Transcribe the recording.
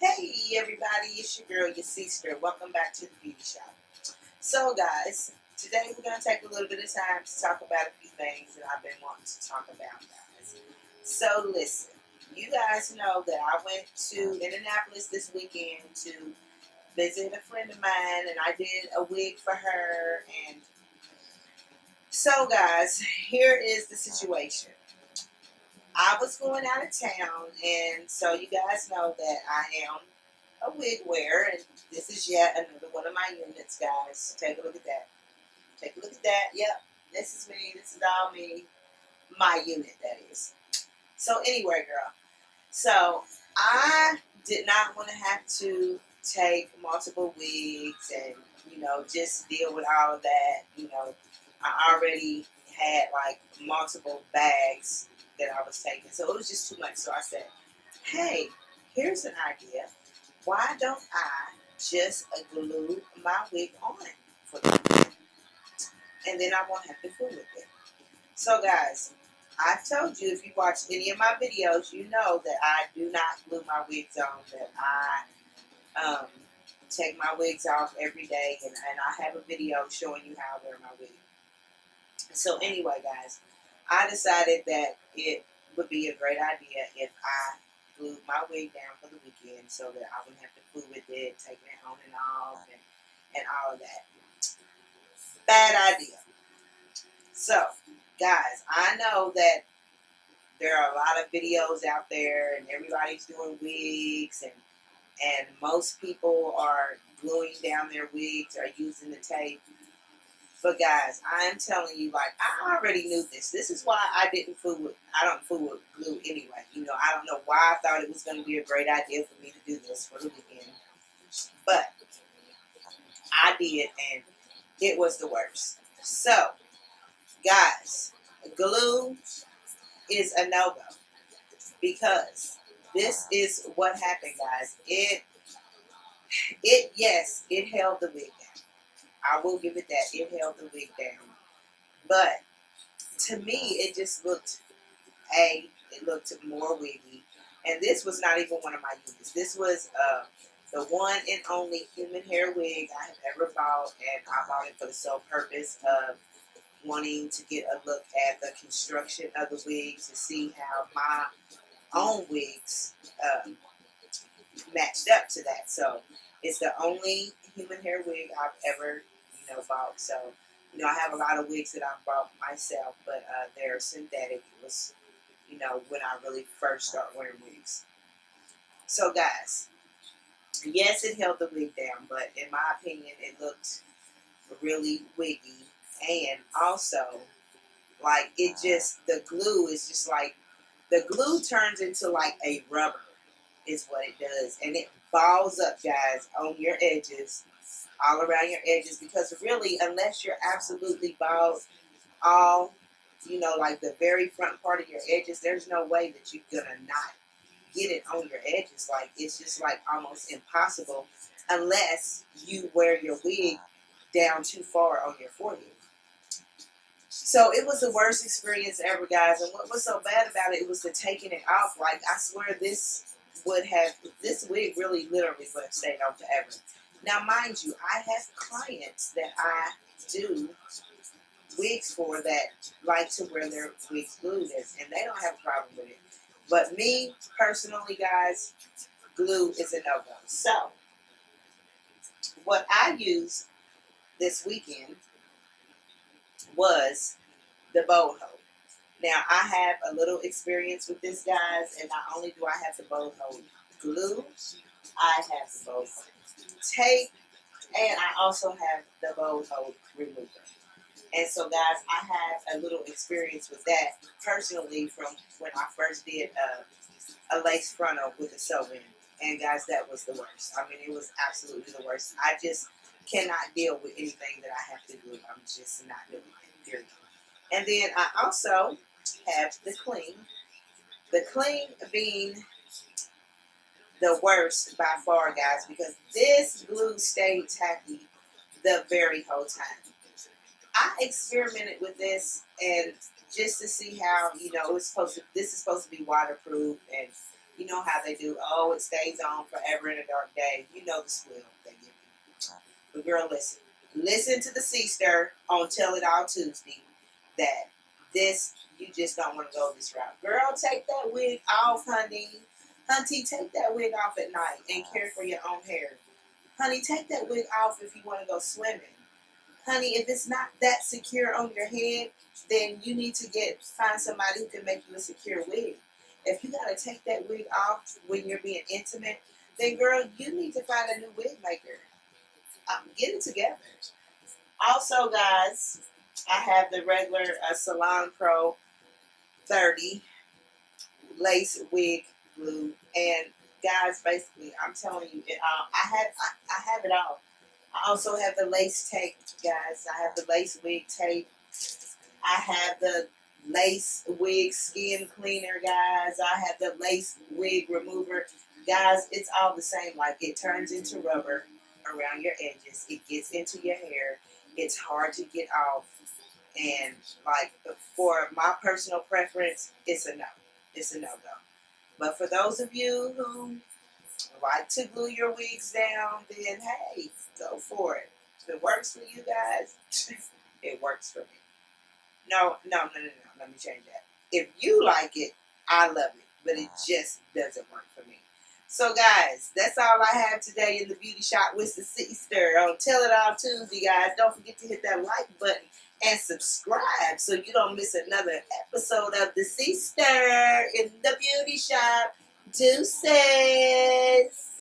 Hey everybody, it's your girl, your sister. Welcome back to the beauty shop. So guys, today we're going to take a little bit of time to talk about a few things that I've been wanting to talk about, guys. So listen, you guys know that I went to Indianapolis this weekend to visit a friend of mine, and I did a wig for her. And so guys, here is the situation. I was going out of town, and so you guys know that I am a wig wearer, and this is yet another one of my units, guys. Take a look at that. Take a look at that. Yep, this is me. This is all me. My unit, that is. So anyway, girl. So I did not want to have to take multiple wigs and, just deal with all of that. I already had like multiple bags that I was taking. So it was just too much. So I said, hey, here's an idea. Why don't I just glue my wig on for the weekend? And then I won't have to fool with it. So guys, I've told you, if you watch any of my videos, you know that I do not glue my wigs on, that I take my wigs off every day, and I have a video showing you how I wear my wig. So anyway, guys, I decided that it would be a great idea if I glued my wig down for the weekend so that I wouldn't have to fool with it, taking it on and off, and all of that. Bad idea. So, guys, I know that there are a lot of videos out there, and everybody's doing wigs, and most people are gluing down their wigs or using the tape. But guys, I am telling you, like, I already knew this. This is why I don't fool with glue anyway. I don't know why I thought it was going to be a great idea for me to do this for the weekend. But I did, and it was the worst. So, guys, glue is a no-go, because this is what happened, guys. Yes, it held the wig down. I will give it that. It held the wig down. But to me, it just looked, it looked more wiggy. And this was not even one of my units. This was the one and only human hair wig I have ever bought. And I bought it for the sole purpose of wanting to get a look at the construction of the wigs to see how my own wigs matched up to that. So it's the only human hair wig I've ever bought. So, I have a lot of wigs that I've bought myself, but they're synthetic. It was, when I really first started wearing wigs. So, guys, yes, it held the wig down, but in my opinion, it looked really wiggy. And also, like, the glue is just like, the glue turns into like a rubber, is what it does. And it balls up, guys, on your edges, all around your edges, because really, unless you're absolutely bald, like the very front part of your edges, there's no way that you're gonna not get it on your edges. Like, it's just like almost impossible unless you wear your wig down too far on your forehead. So it was the worst experience ever, guys. And what was so bad about it was the taking it off. Like, I swear this wig really literally would have stayed on forever. Now, mind you, I have clients that I do wigs for that like to wear their wigs glued, and they don't have a problem with it. But me, personally, guys, glue is a no-go. So, what I used this weekend was the bow hole. Now, I have a little experience with this, guys, and not only do I have the bow hole glue, I have the bow hole tape, and I also have the bow hole remover. And so, guys, I have a little experience with that personally from when I first did a lace frontal with a sew-in. And guys, that was the worst. I mean, it was absolutely the worst. I just cannot deal with anything that I have to do. I'm just not doing it, period. And then I also have the cling. The cling being the worst by far, guys, because this glue stayed tacky the very whole time. I experimented with this, and just to see how, this is supposed to be waterproof, and You know how they do. Oh, it stays on forever in a dark day. You know the spiel they give you. But girl, listen. Listen to the sister on Tell It All Tuesday that this, you just don't want to go this route. Girl, take that wig off, honey. Hunty, take that wig off at night and care for your own hair. Honey, take that wig off if you want to go swimming. Honey, if it's not that secure on your head, then you need to find somebody who can make you a secure wig. If you gotta take that wig off when you're being intimate, then girl, you need to find a new wig maker. Get it together. Also, guys, I have the regular Salon Pro 30 lace wig glue, and guys, basically, I'm telling you, I have it all. I also have the lace tape, guys. I have the lace wig tape. I have the lace wig skin cleaner, guys. I have the lace wig remover. Guys, it's all the same. Like, it turns into rubber around your edges. It gets into your hair. It's hard to get off. And, like, for my personal preference, it's a no. It's a no-go. But for those of you who like to glue your wigs down, then hey, go for it. If it works for you guys, it works for me. No. Let me change that. If you like it, I love it. But it just doesn't work for me. So guys, that's all I have today in the beauty shop with the sister on Tell It All Tuesday, guys. Don't forget to hit that like button and subscribe so you don't miss another episode of the sister in the beauty shop. Deuces.